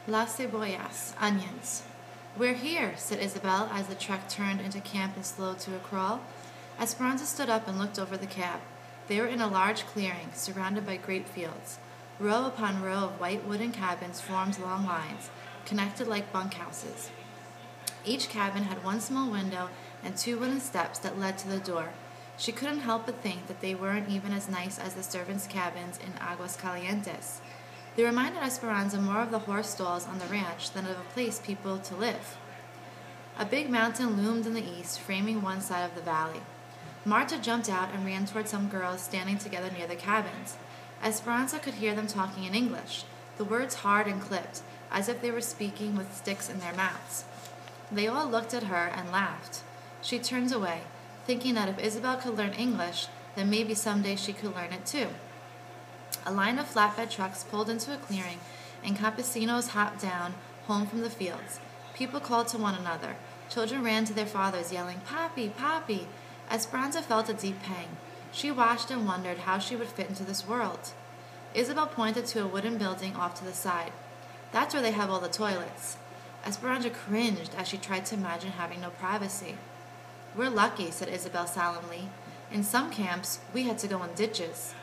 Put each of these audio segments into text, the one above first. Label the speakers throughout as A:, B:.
A: Las cebollas, onions. We're here, said Isabel as the truck turned into camp and slowed to a crawl. Esperanza stood up and looked over the cab. They were in a large clearing, surrounded by grape fields. Row upon row of white wooden cabins formed long lines, connected like bunkhouses. Each cabin had one small window and two wooden steps that led to the door. She couldn't help but think that they weren't even as nice as the servants' cabins in Aguascalientes. They reminded Esperanza more of the horse stalls on the ranch than of a place people to live. A big mountain loomed in the east, framing one side of the valley. Marta jumped out and ran toward some girls standing together near the cabins. Esperanza could hear them talking in English, the words hard and clipped, as if they were speaking with sticks in their mouths. They all looked at her and laughed. She turned away, thinking that if Isabel could learn English, then maybe someday she could learn it too. A line of flatbed trucks pulled into a clearing, and campesinos hopped down, home from the fields. People called to one another. Children ran to their fathers, yelling, "Papi, Papi!" Esperanza felt a deep pang. She watched and wondered how she would fit into this world. Isabel pointed to a wooden building off to the side. That's where they have all the toilets. Esperanza cringed as she tried to imagine having no privacy. "We're lucky," said Isabel solemnly. "In some camps, we had to go in ditches."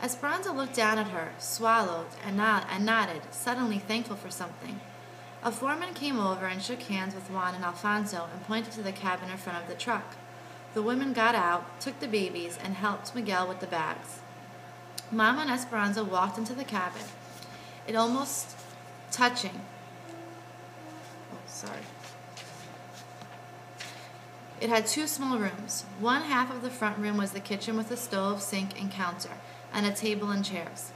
A: Esperanza looked down at her, swallowed, and nodded, suddenly thankful for something. A foreman came over and shook hands with Juan and Alfonso and pointed to the cabin in front of the truck. The women got out, took the babies, and helped Miguel with the bags. Mama and Esperanza walked into the cabin. It almost touching. It had two small rooms. One half of the front room was the kitchen with a stove, sink, and counter, and a table and chairs.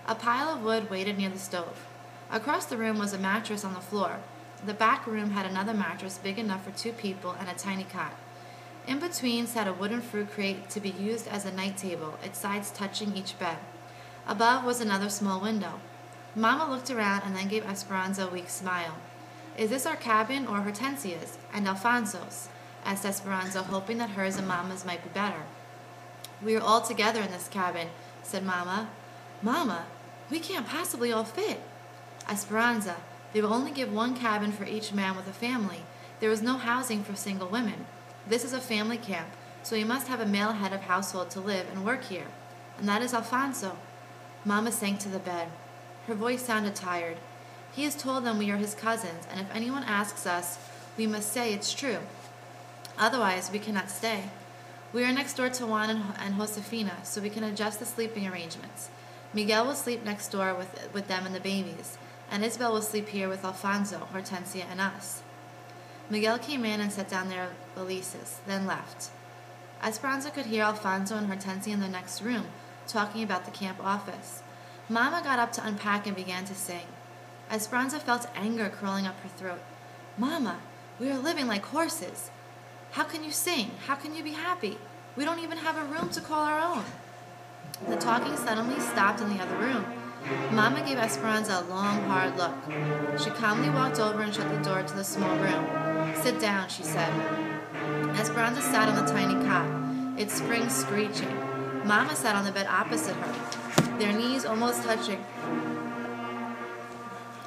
A: A pile of wood waited near the stove. Across the room was a mattress on the floor. The back room had another mattress big enough for two people and a tiny cot. In between sat a wooden fruit crate to be used as a night table, its sides touching each bed. Above was another small window. Mama looked around and then gave Esperanza a weak smile. "Is this our cabin or Hortensia's and Alfonso's?" asked Esperanza, hoping that hers and Mama's might be better. "We are all together in this cabin," said Mama. "Mama, we can't possibly all fit." "Esperanza, they will only give one cabin for each man with a family. There is no housing for single women. This is a family camp, so you must have a male head of household to live and work here. And that is Alfonso." Mama sank to the bed. Her voice sounded tired. "He has told them we are his cousins, and if anyone asks us, we must say it's true. Otherwise, we cannot stay. We are next door to Juan and Josefina, so we can adjust the sleeping arrangements. Miguel will sleep next door with them and the babies, and Isabel will sleep here with Alfonso, Hortensia, and us." Miguel came in and set down their valises, then left. Esperanza could hear Alfonso and Hortensia in the next room, talking about the camp office. Mama got up to unpack and began to sing. Esperanza felt anger crawling up her throat. "Mama, we are living like horses. How can you sing? How can you be happy? We don't even have a room to call our own." The talking suddenly stopped in the other room. Mama gave Esperanza a long, hard look. She calmly walked over and shut the door to the small room. "Sit down," she said. Esperanza sat on the tiny cot, its springs screeching. Mama sat on the bed opposite her, their knees almost touching.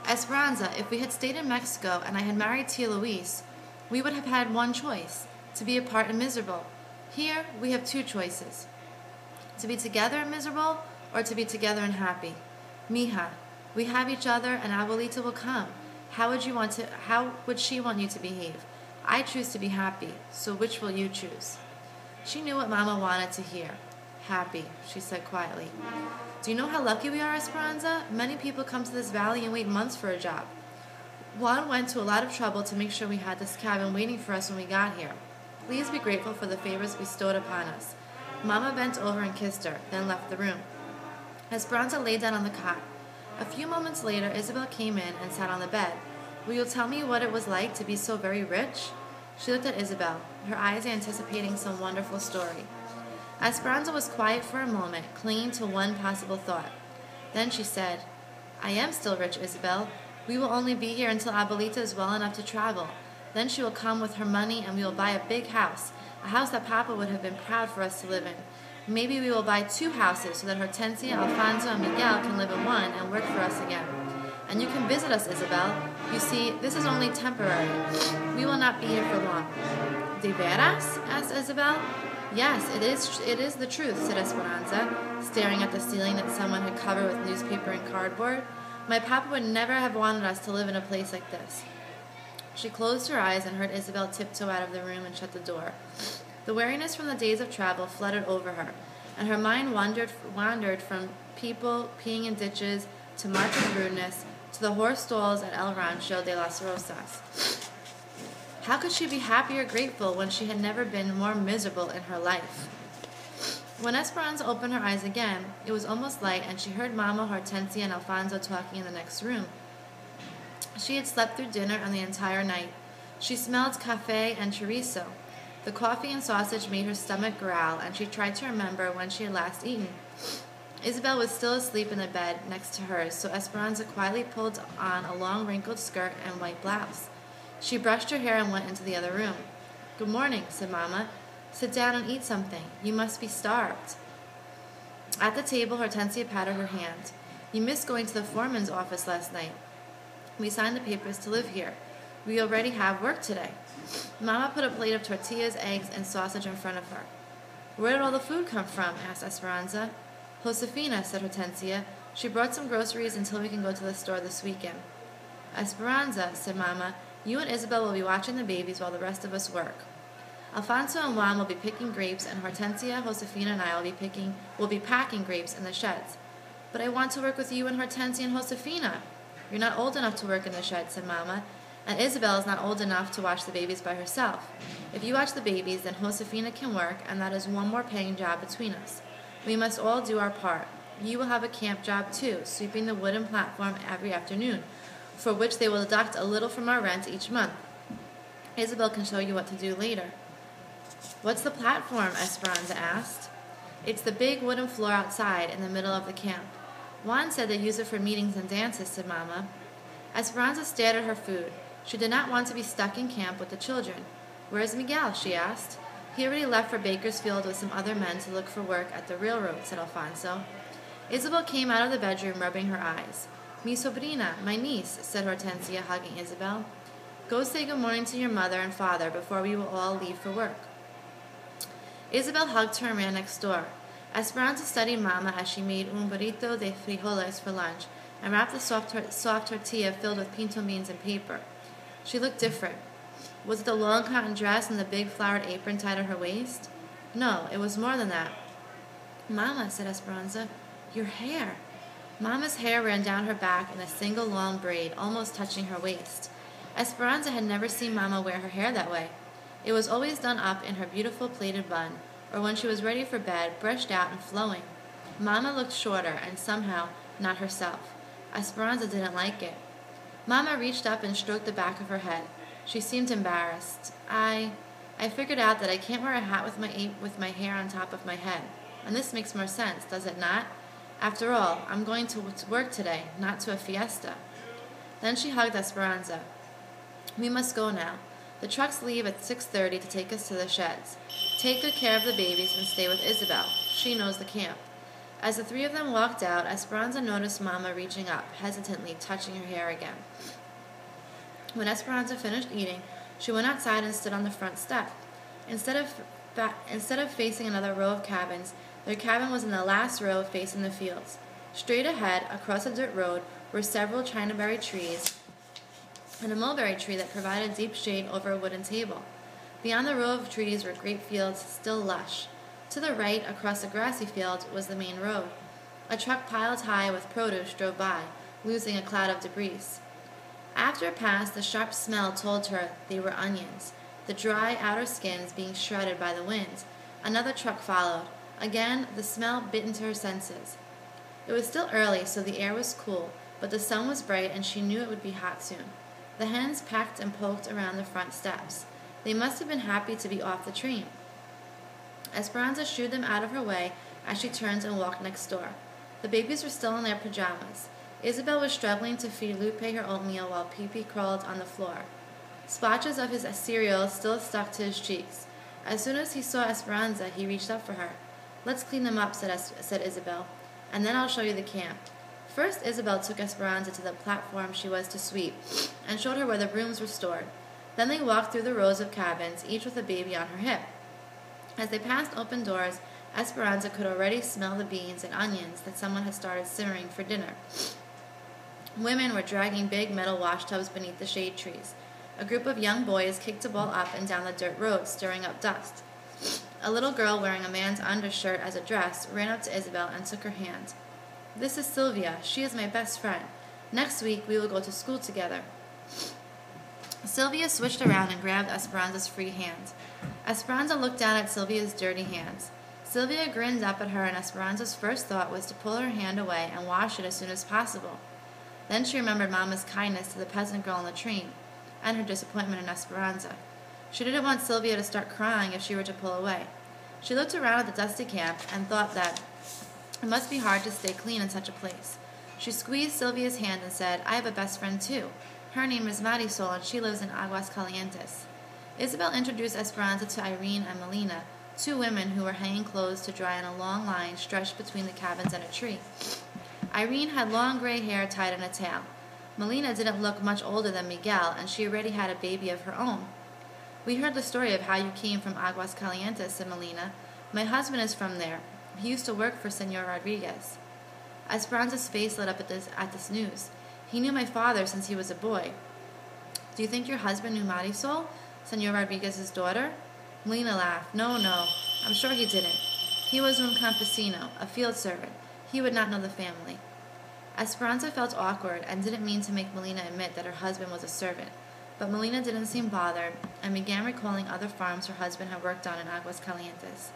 A: "Esperanza, if we had stayed in Mexico and I had married Tia Luis, we would have had one choice, to be apart and miserable. Here, we have two choices. To be together and miserable, or to be together and happy. Mija, we have each other and Abuelita will come. How would she want you to behave? I choose to be happy, so which will you choose?" She knew what Mama wanted to hear. "Happy," she said quietly. "Do you know how lucky we are, Esperanza? Many people come to this valley and wait months for a job. Juan went to a lot of trouble to make sure we had this cabin waiting for us when we got here. Please be grateful for the favors bestowed upon us." Mama bent over and kissed her, then left the room. Esperanza lay down on the cot. A few moments later, Isabel came in and sat on the bed. "Will you tell me what it was like to be so very rich?" She looked at Isabel, her eyes anticipating some wonderful story. Esperanza was quiet for a moment, clinging to one possible thought. Then she said, "I am still rich, Isabel. We will only be here until Abuelita is well enough to travel. Then she will come with her money and we will buy a big house, a house that Papa would have been proud for us to live in. Maybe we will buy 2 houses so that Hortensia, Alfonso, and Miguel can live in one and work for us again. And you can visit us, Isabel. You see, this is only temporary. We will not be here for long. De veras? Asked Isabel. Yes, it is the truth, said Esperanza, staring at the ceiling that someone had covered with newspaper and cardboard. My papa would never have wanted us to live in a place like this. She closed her eyes and heard Isabel tiptoe out of the room and shut the door. The weariness from the days of travel flooded over her, and her mind wandered from people peeing in ditches to Martha's rudeness to the horse stalls at El Rancho de las Rosas. How could she be happy or grateful when she had never been more miserable in her life? When Esperanza opened her eyes again, it was almost light, and she heard Mama, Hortensia, and Alfonso talking in the next room. She had slept through dinner and the entire night. She smelled café and chorizo. The coffee and sausage made her stomach growl, and she tried to remember when she had last eaten. Isabel was still asleep in the bed next to hers, so Esperanza quietly pulled on a long wrinkled skirt and white blouse. She brushed her hair and went into the other room. "Good morning," said Mama. "Sit down and eat something. You must be starved." At the table, Hortensia patted her hand. "You missed going to the foreman's office last night. We signed the papers to live here. We already have work today." Mama put a plate of tortillas, eggs, and sausage in front of her. "Where did all the food come from?" asked Esperanza. "Josefina," said Hortensia. "She brought some groceries until we can go to the store this weekend." "Esperanza," said Mama, "you and Isabel will be watching the babies while the rest of us work. Alfonso and Juan will be picking grapes, and Hortensia, Josefina, and I will be packing grapes in the sheds." "But I want to work with you and Hortensia and Josefina." "You're not old enough to work in the shed," said Mama, "and Isabel is not old enough to watch the babies by herself. If you watch the babies, then Josefina can work, and that is one more paying job between us. We must all do our part. You will have a camp job too, sweeping the wooden platform every afternoon, for which they will deduct a little from our rent each month. Isabel can show you what to do later." "What's the platform?" Esperanza asked. "It's the big wooden floor outside in the middle of the camp. Juan said they use it for meetings and dances," said Mama. Esperanza stared at her food. She did not want to be stuck in camp with the children. "Where's Miguel?" she asked. "He already left for Bakersfield with some other men to look for work at the railroad," said Alfonso. Isabel came out of the bedroom, rubbing her eyes. "Mi sobrina, my niece," said Hortensia, hugging Isabel. "Go say good morning to your mother and father before we will all leave for work." Isabel hugged her and ran next door. Esperanza studied Mama as she made un burrito de frijoles for lunch and wrapped the soft tortilla filled with pinto beans in paper. She looked different. Was it the long cotton dress and the big flowered apron tied at her waist? No, it was more than that. "Mama," said Esperanza, "your hair." Mama's hair ran down her back in a single long braid, almost touching her waist. Esperanza had never seen Mama wear her hair that way. It was always done up in her beautiful plaited bun, or when she was ready for bed, brushed out and flowing. Mama looked shorter and somehow not herself. Esperanza didn't like it. Mama reached up and stroked the back of her head. She seemed embarrassed. I figured out that I can't wear a hat with my hair on top of my head. And this makes more sense, does it not? After all, I'm going to work today, not to a fiesta." Then she hugged Esperanza. "We must go now. The trucks leave at 6:30 to take us to the sheds. Take good care of the babies and stay with Isabel. She knows the camp." As the three of them walked out, Esperanza noticed Mama reaching up, hesitantly touching her hair again. When Esperanza finished eating, she went outside and stood on the front step. Instead of facing another row of cabins, their cabin was in the last row facing the fields. Straight ahead, across a dirt road, were several chinaberry trees and a mulberry tree that provided deep shade over a wooden table. Beyond the row of trees were grape fields, still lush. To the right, across a grassy field, was the main road. A truck piled high with produce drove by, losing a cloud of debris. After it passed, the sharp smell told her they were onions, the dry outer skins being shredded by the wind. Another truck followed. Again, the smell bit into her senses. It was still early, so the air was cool, but the sun was bright and she knew it would be hot soon. The hens pecked and poked around the front steps. They must have been happy to be off the train. Esperanza shooed them out of her way as she turned and walked next door. The babies were still in their pajamas. Isabel was struggling to feed Lupe her oatmeal while Pee-Pee crawled on the floor. Splotches of his cereal still stuck to his cheeks. As soon as he saw Esperanza, he reached up for her. "Let's clean them up," said Isabel, "and then I'll show you the camp. First, Isabel took Esperanza to the platform she was to sweep and showed her where the rooms were stored. Then they walked through the rows of cabins, each with a baby on her hip. As they passed open doors, Esperanza could already smell the beans and onions that someone had started simmering for dinner. Women were dragging big metal washtubs beneath the shade trees. A group of young boys kicked a ball up and down the dirt road, stirring up dust. A little girl wearing a man's undershirt as a dress ran up to Isabel and took her hand. "This is Sylvia. She is my best friend. Next week we will go to school together." Sylvia switched around and grabbed Esperanza's free hand. Esperanza looked down at Sylvia's dirty hands. Sylvia grinned up at her, and Esperanza's first thought was to pull her hand away and wash it as soon as possible. Then she remembered Mama's kindness to the peasant girl on the train, and her disappointment in Esperanza. She didn't want Sylvia to start crying if she were to pull away. She looked around at the dusty camp and thought that it must be hard to stay clean in such a place. She squeezed Sylvia's hand and said, "I have a best friend too. Her name is Marisol, and she lives in Aguas Calientes." Isabel introduced Esperanza to Irene and Melina, two women who were hanging clothes to dry in a long line stretched between the cabins and a tree. Irene had long gray hair tied in a tail. Melina didn't look much older than Miguel, and she already had a baby of her own. "We heard the story of how you came from Aguas Calientes," said Melina. "My husband is from there. He used to work for Senor Rodriguez." Esperanza's face lit up at this news. "He knew my father since he was a boy." "Do you think your husband knew Marisol, Senor Rodriguez's daughter?" Melina laughed. No, I'm sure he didn't. He was un campesino, a field servant. He would not know the family." Esperanza felt awkward and didn't mean to make Melina admit that her husband was a servant, but Melina didn't seem bothered and began recalling other farms her husband had worked on in Aguas Calientes.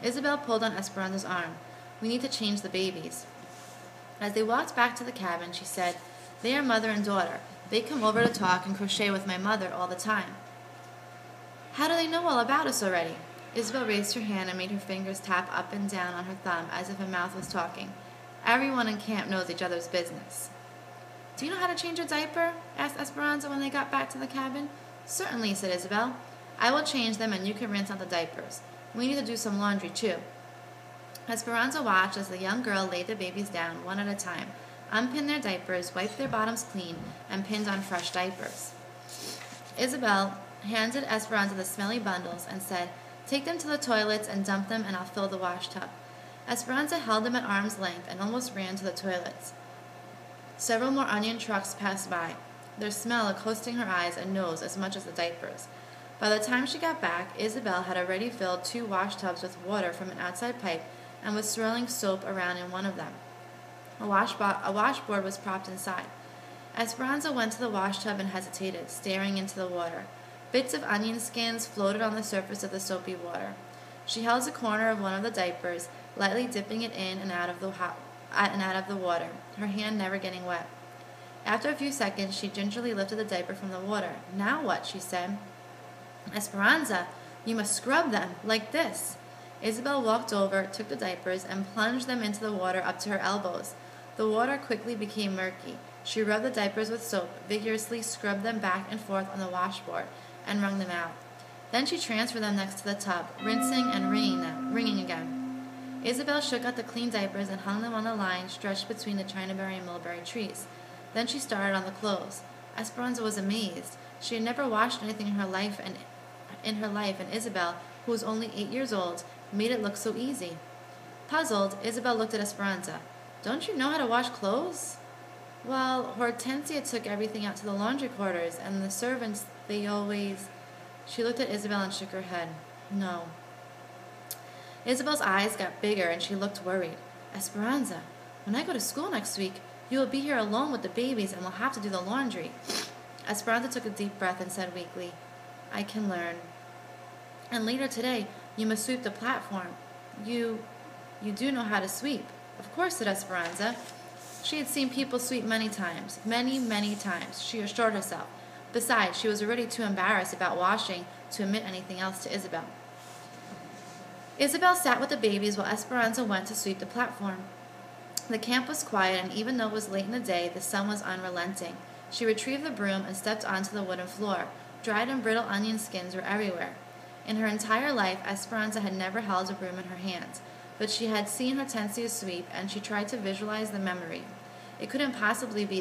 A: Isabel pulled on Esperanza's arm. "We need to change the babies." As they walked back to the cabin, she said, "They are mother and daughter. They come over to talk and crochet with my mother all the time." "How do they know all about us already?" Isabel raised her hand and made her fingers tap up and down on her thumb as if a mouth was talking. "Everyone in camp knows each other's business." "Do you know how to change a diaper?" asked Esperanza when they got back to the cabin. "Certainly," said Isabel. "I will change them and you can rinse out the diapers. We need to do some laundry, too." Esperanza watched as the young girl laid the babies down one at a time, unpinned their diapers, wiped their bottoms clean, and pinned on fresh diapers. Isabel handed Esperanza the smelly bundles and said, "Take them to the toilets and dump them and I'll fill the wash tub." Esperanza held them at arm's length and almost ran to the toilets. Several more onion trucks passed by, their smell accosting her eyes and nose as much as the diapers. By the time she got back, Isabel had already filled 2 wash tubs with water from an outside pipe and was swirling soap around in one of them. A washboard was propped inside. Esperanza went to the wash tub and hesitated, staring into the water. Bits of onion skins floated on the surface of the soapy water. She held the corner of one of the diapers, lightly dipping it in and out of the water, her hand never getting wet. After a few seconds, she gingerly lifted the diaper from the water. "Now what?" she said. "Esperanza, you must scrub them, like this." Isabel walked over, took the diapers, and plunged them into the water up to her elbows. The water quickly became murky. She rubbed the diapers with soap, vigorously scrubbed them back and forth on the washboard, and wrung them out. Then she transferred them next to the tub, rinsing and wringing again. Isabel shook out the clean diapers and hung them on the line stretched between the Chinaberry and mulberry trees. Then she started on the clothes. Esperanza was amazed. She had never washed anything in her life, and Isabel, who was only 8 years old, made it look so easy. Puzzled, Isabel looked at Esperanza. "Don't you know how to wash clothes?" "Well, Hortensia took everything out to the laundry quarters, and the servants, they always—" She looked at Isabel and shook her head. "No." Isabel's eyes got bigger, and she looked worried. "Esperanza, when I go to school next week, you will be here alone with the babies and will have to do the laundry." Esperanza took a deep breath and said weakly, "I can learn." "And later today, you must sweep the platform. You do know how to sweep." "Of course," said Esperanza. She had seen people sweep many times, many times, she assured herself. Besides, she was already too embarrassed about washing to admit anything else to Isabel. Isabel sat with the babies while Esperanza went to sweep the platform. The camp was quiet, and even though it was late in the day, the sun was unrelenting. She retrieved the broom and stepped onto the wooden floor. Dried and brittle onion skins were everywhere. In her entire life, Esperanza had never held a broom in her hands, but she had seen Hortensia sweep, and she tried to visualize the memory. It couldn't possibly be